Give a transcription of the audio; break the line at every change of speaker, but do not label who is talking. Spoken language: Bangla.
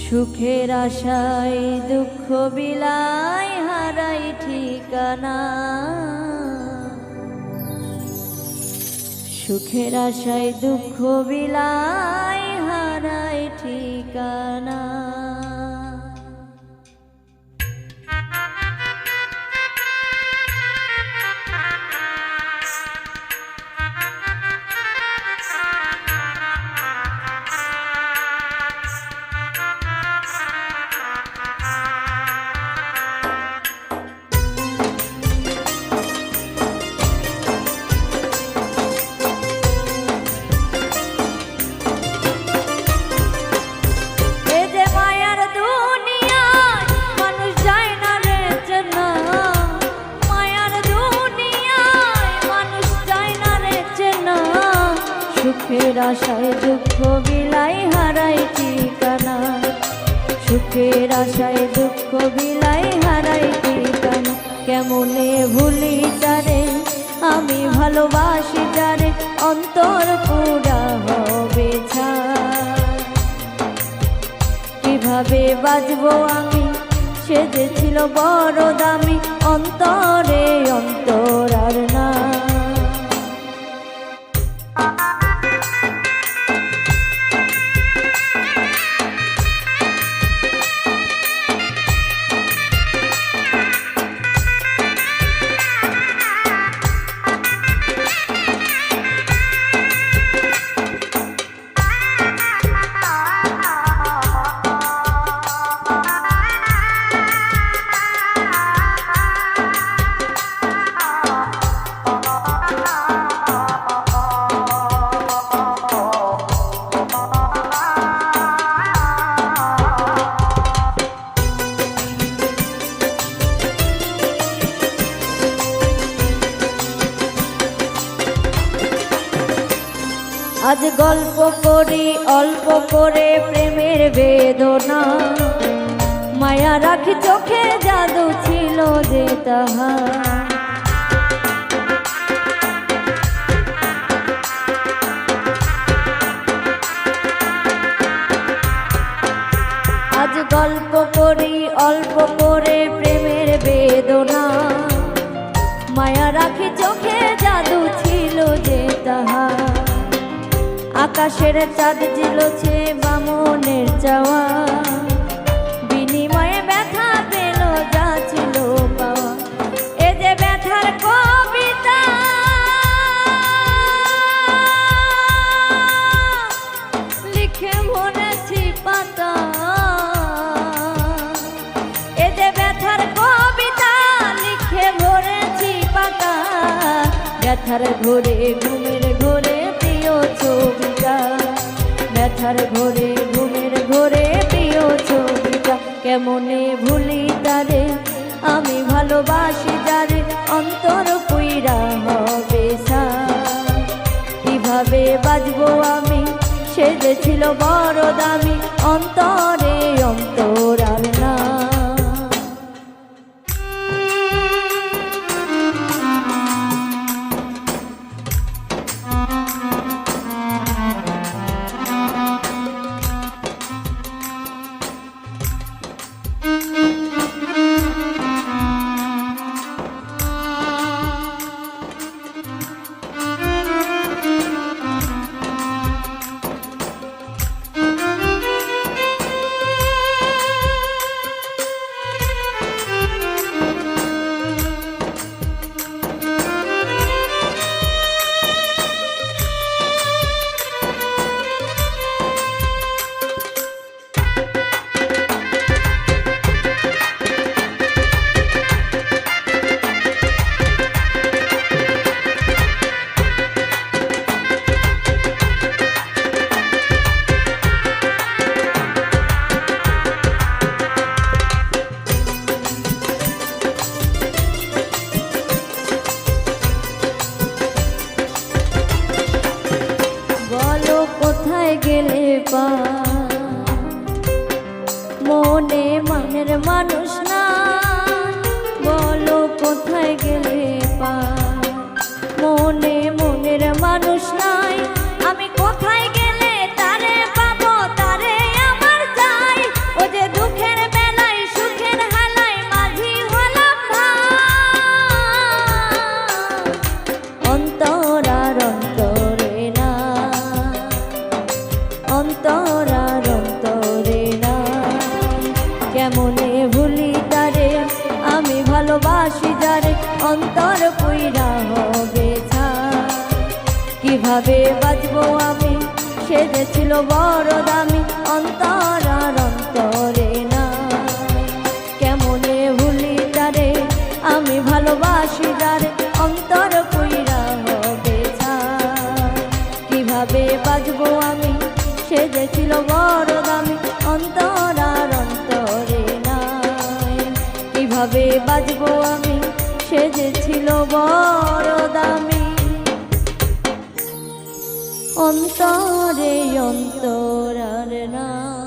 সুখের আশায় দুঃখ বিলাই হারাই ঠিকানা, সুখের আশায় দুঃখ বিলাই হারাই ঠিকানা। সুখের আশায় দুঃখ বিলাই হারাই ঠিকানা, সুখের আশায় দুঃখ বিলাই হারাই ঠিকানা। কেমনে ভুলি তারে আমি ভালোবাসি যারে, অন্তর পুরা হবে ছাই। কিভাবে বাজবো আমি, সে যে ছিল বড় দামি, অন্তরে অন্তর আর না। আজ গল্প করি অল্প করে প্রেমের বেদনা, মায়া রাখি চোখে জাদু ছিল যে তাহার। আজ গল্প করি অল্প করে প্রেমের বেদনা, মায়া রাখি চোখে জাদু ছিল যে তাহার। আকাশের চাঁদ ঝিলছে বামনের চাওয়া, বিনিময়ে ব্যথা পেল যা ছিল পাওয়া। এ যে ব্যথার কবিতা, লিখে ভরেছি পাতা। এ যে ব্যথার কবিতা, লিখে ভরেছি পাতা। ব্যথার ঘোরে ঘুমের ঘোরে প্রিয় ছবিটা, ব্যথার ঘোরে ঘুমের ঘোরে প্রিয় ছবিটা। কেমনে ভুলি তারে আমি ভালোবাসি যারে, অন্তর পুইরা হবে ছাই। কিভাবে বাজবো আমি, সে যে ছিল বড় দামি, অন্তরে অন্তর আর না। গেলে পা মনে মনের মানুষ না, বলো কোথায় গেলে পা মনে মনের মানুষ নাই। আমি কোথায় গেলে তারে পাবো, তারে আমার চাই। ও কিভাবে বাজবো আমি সেজেছিল বড় দামি অন্তর আর অন্তরে না কেমনে ভুলি তারে আমি ভালোবাসি যারে অন্তর কইরা হবে ছাই কিভাবে বাজবো আমি সেজেছিল বড় দামি অন্তর আর অন্তরে নাই কিভাবে বাজবো আমি সেজেছিল বড় দামি অন্তরে অন্তর আর না।